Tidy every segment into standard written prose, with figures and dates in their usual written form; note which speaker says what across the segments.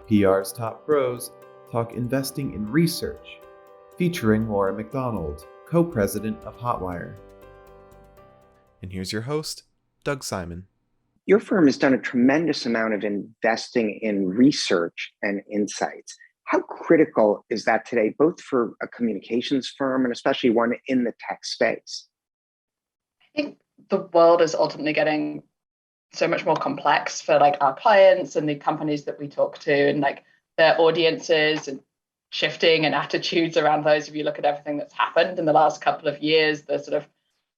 Speaker 1: PR's top pros talk investing in research, featuring Laura Macdonald, co-president of Hotwire. And here's your host, Doug Simon.
Speaker 2: Your firm has done a tremendous amount of investing in research and insights. How critical is that today, both for a communications firm and especially one in the tech space?
Speaker 3: I think the world is ultimately getting so much more complex for our clients and the companies that we talk to, and their audiences and shifting and attitudes around those. If you look at everything that's happened in the last couple of years, the sort of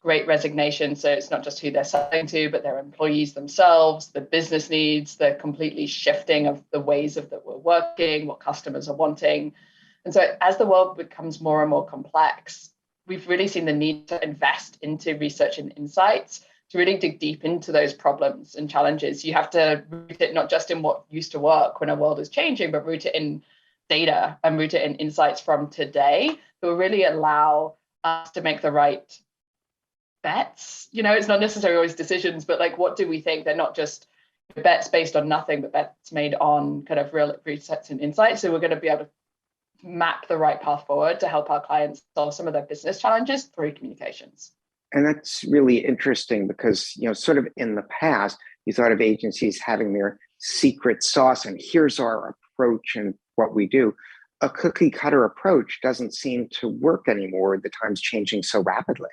Speaker 3: great resignation. So it's not just who they're selling to, but their employees themselves, the business needs, the completely shifting of the ways that we're working, what customers are wanting. And so as the world becomes more and more complex, we've really seen the need to invest into research and insights to really dig deep into those problems and challenges. You have to root it not just in what used to work when our world is changing, but root it in data and root it in insights from today that will really allow us to make the right bets. It's not necessarily always decisions, but what do we think? They're not just bets based on nothing, but bets made on kind of real research and insights. So we're going to be able to map the right path forward to help our clients solve some of their business challenges through communications.
Speaker 2: And that's really interesting because, sort of in the past, you thought of agencies having their secret sauce and here's our approach and what we do. A cookie cutter approach doesn't seem to work anymore. The time's changing so rapidly.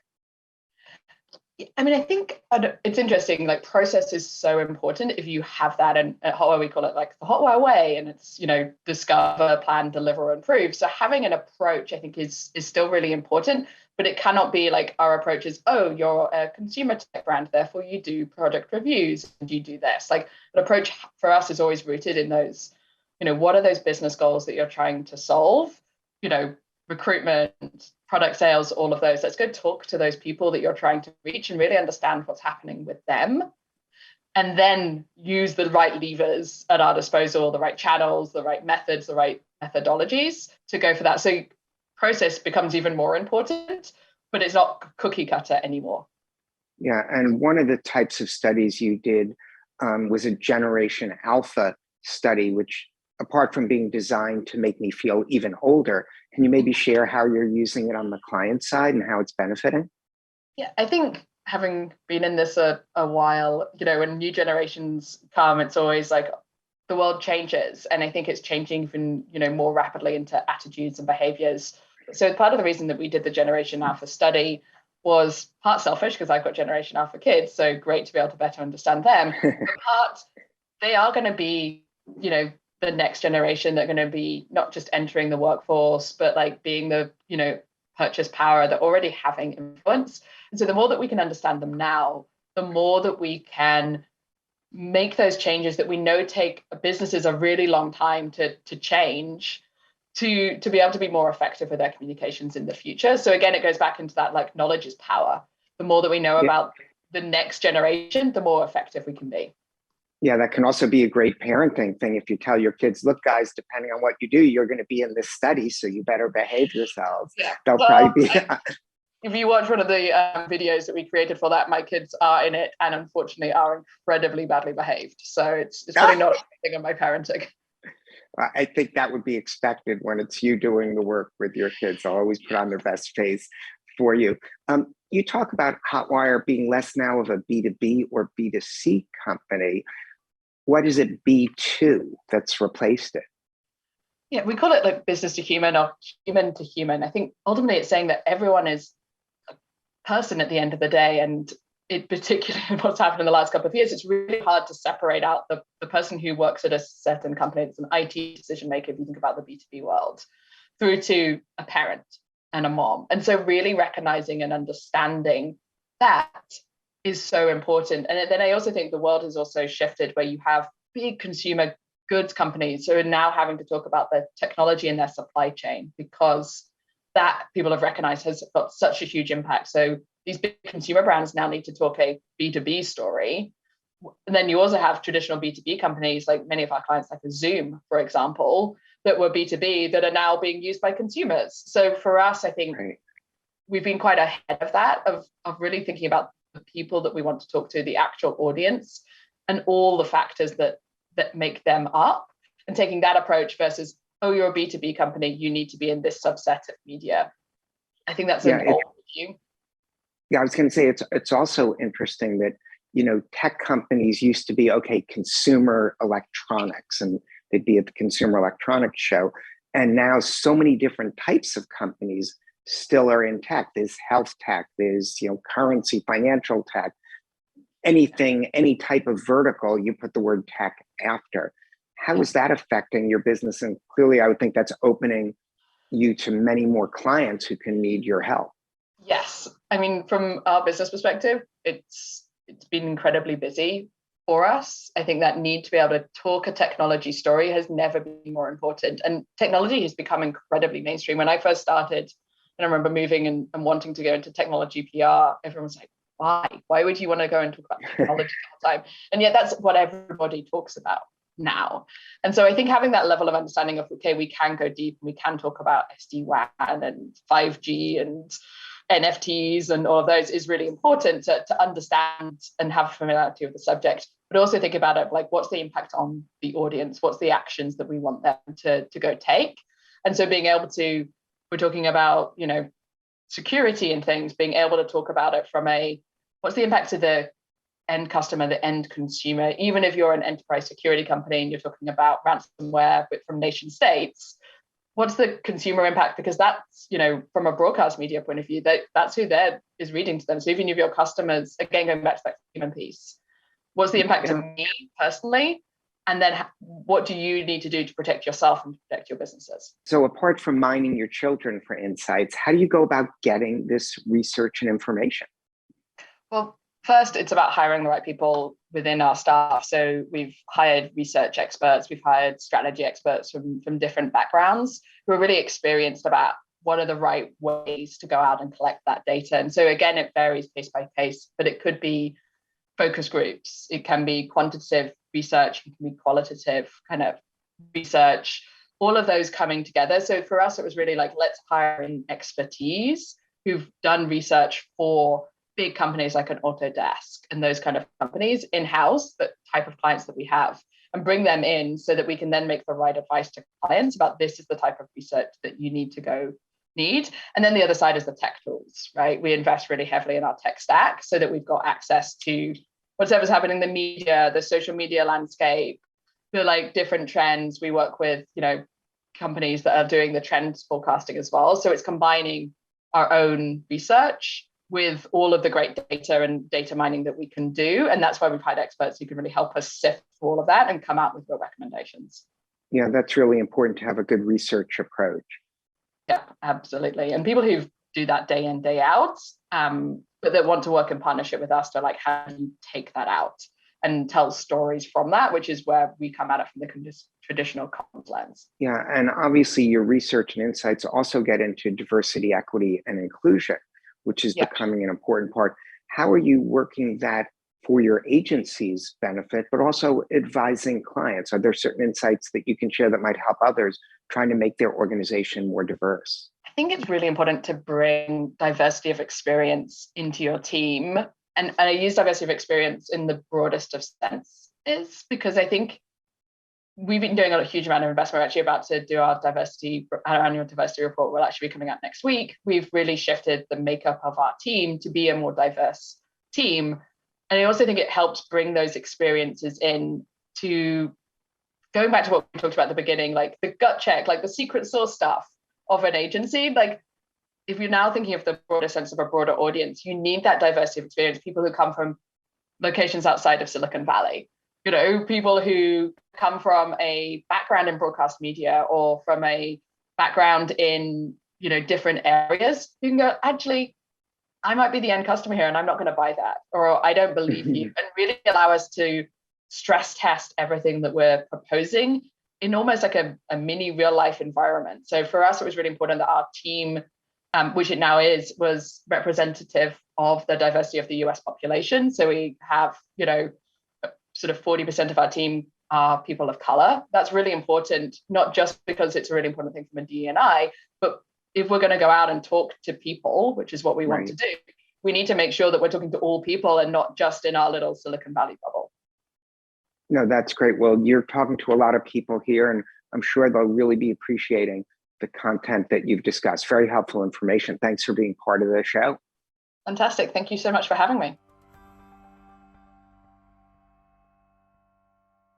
Speaker 3: I think it's interesting, process is so important. If you have that, and at Hotwire, we call it the Hotwire way, and it's, discover, plan, deliver, and prove. So having an approach, I think, is still really important, but it cannot be our approach is, oh, you're a consumer tech brand, therefore you do product reviews and you do this. An approach for us is always rooted in those, what are those business goals that you're trying to solve? Recruitment, product sales, all of those. Let's go talk to those people that you're trying to reach and really understand what's happening with them. And then use the right levers at our disposal, the right channels, the right methods, the right methodologies to go for that. So process becomes even more important, but it's not cookie cutter anymore.
Speaker 2: Yeah, and one of the types of studies you did was a Generation Alpha study, which apart from being designed to make me feel even older, can you maybe share how you're using it on the client side and how it's benefiting?
Speaker 3: Yeah, I think having been in this a while, when new generations come, it's always the world changes. And I think it's changing even, more rapidly into attitudes and behaviors. So part of the reason that we did the Generation Alpha study was part selfish because I've got Generation Alpha kids. So great to be able to better understand them. But part, they are going to be, the next generation that are going to be not just entering the workforce, but being the, purchase power, they're already having influence. And so the more that we can understand them now, the more that we can make those changes that we know take businesses a really long time to change to be able to be more effective with their communications in the future. So again, it goes back into that knowledge is power. The more that we know about the next generation, the more effective we can be.
Speaker 2: Yeah, that can also be a great parenting thing. If you tell your kids, look, guys, depending on what you do, you're going to be in this study, so you better behave yourselves.
Speaker 3: Yeah.
Speaker 2: They'll probably be.
Speaker 3: If you watch one of the videos that we created for that, my kids are in it and unfortunately are incredibly badly behaved. So it's probably not a thing of my parenting.
Speaker 2: I think that would be expected when it's you doing the work with your kids. They'll always put on their best face for you. You talk about Hotwire being less now of a B2B or B2C company. What is it B2 that's replaced it?
Speaker 3: Yeah, we call it business to human or human to human. I think ultimately it's saying that everyone is a person at the end of the day. And it particularly what's happened in the last couple of years, it's really hard to separate out the person who works at a certain company, it's an IT decision maker, if you think about the B2B world, through to a parent and a mom. And so really recognizing and understanding that is so important. And then I also think the world has also shifted where you have big consumer goods companies who are now having to talk about their technology and their supply chain because that people have recognized has got such a huge impact. So these big consumer brands now need to talk a B2B story. And then you also have traditional B2B companies, like many of our clients, like a Zoom, for example, that were B2B that are now being used by consumers. So for us, I think we've been quite ahead of that, of really thinking about the people that we want to talk to, the actual audience, and all the factors that make them up, and taking that approach versus, oh, you're a B2B company, you need to be in this subset of media. I think that's an old view.
Speaker 2: Yeah, I was going to say it's also interesting that, tech companies used to be, okay, consumer electronics, and they'd be at the Consumer Electronics Show. And now so many different types of companies still are in tech. There's health tech, there's, currency, financial tech, anything, any type of vertical, you put the word tech after. How is that affecting your business? And clearly, I would think that's opening you to many more clients who can need your help.
Speaker 3: Yes. I mean, from our business perspective, it's been incredibly busy for us. I think that need to be able to talk a technology story has never been more important. And technology has become incredibly mainstream. When I first started, and I remember moving and wanting to go into technology PR, everyone was like, why? Why would you want to go and talk about technology all the time? And yet that's what everybody talks about now. And so I think having that level of understanding of, okay, we can go deep and we can talk about SD-WAN and 5G and NFTs and all of those is really important to understand and have familiarity with the subject, but also think about it like, what's the impact on the audience? What's the actions that we want them to go take? And so being able to, we're talking about, security and things, being able to talk about it from what's the impact to the end customer, the end consumer, even if you're an enterprise security company and you're talking about ransomware, but from nation states, what's the consumer impact? Because that's, from a broadcast media point of view, that's who that is reading to them. So even if your customers, again, going back to that human piece, what's the impact to me personally? And then what do you need to do to protect yourself and protect your businesses?
Speaker 2: So apart from mining your children for insights, how do you go about getting this research and information?
Speaker 3: Well, first, it's about hiring the right people within our staff. So we've hired research experts, we've hired strategy experts from different backgrounds who are really experienced about what are the right ways to go out and collect that data. And so again, it varies case by case, but it could be focus groups, it can be quantitative research, it can be qualitative kind of research, all of those coming together. So for us, it was really like, let's hire in expertise who've done research for big companies like an Autodesk and those kind of companies in-house, the type of clients that we have, and bring them in so that we can then make the right advice to clients about this is the type of research that you need. And then the other side is the tech tools, right? We invest really heavily in our tech stack so that we've got access to whatever's happening in the media, the social media landscape, the different trends. We work with, companies that are doing the trends forecasting as well. So it's combining our own research with all of the great data and data mining that we can do. And that's why we've hired experts who can really help us sift through all of that and come out with real recommendations.
Speaker 2: Yeah, that's really important to have a good research approach.
Speaker 3: Yeah, absolutely. And people who do that day in, day out, but that want to work in partnership with us to how do you take that out and tell stories from that, which is where we come at it from the traditional comms lens.
Speaker 2: Yeah, and obviously your research and insights also get into diversity, equity, and inclusion, which is becoming an important part. How are you working that for your agency's benefit, but also advising clients? Are there certain insights that you can share that might help others trying to make their organization more diverse?
Speaker 3: I think it's really important to bring diversity of experience into your team. And I use diversity of experience in the broadest of senses because I think we've been doing a huge amount of investment. We're actually about to do our annual diversity report. Will actually be coming out next week. We've really shifted the makeup of our team to be a more diverse team. And I also think it helps bring those experiences in to going back to what we talked about at the beginning, like the gut check, like the secret sauce stuff of an agency. Like if you're now thinking of the broader sense of a broader audience, you need that diversity of experience, people who come from locations outside of Silicon Valley, people who come from a background in broadcast media or from a background in, different areas. You can go, actually, I might be the end customer here and I'm not going to buy that, or I don't believe you, and really allow us to stress test everything that we're proposing in almost like a mini real life environment. So for us, it was really important that our team, which it now is, was representative of the diversity of the US population. So we have, sort of 40% of our team are people of color. That's really important, not just because it's a really important thing from a D&I, but if we're going to go out and talk to people, which is what we want to do, we need to make sure that we're talking to all people and not just in our little Silicon Valley bubble.
Speaker 2: No, that's great. Well, you're talking to a lot of people here, and I'm sure they'll really be appreciating the content that you've discussed. Very helpful information. Thanks for being part of the show.
Speaker 3: Fantastic. Thank you so much for having me.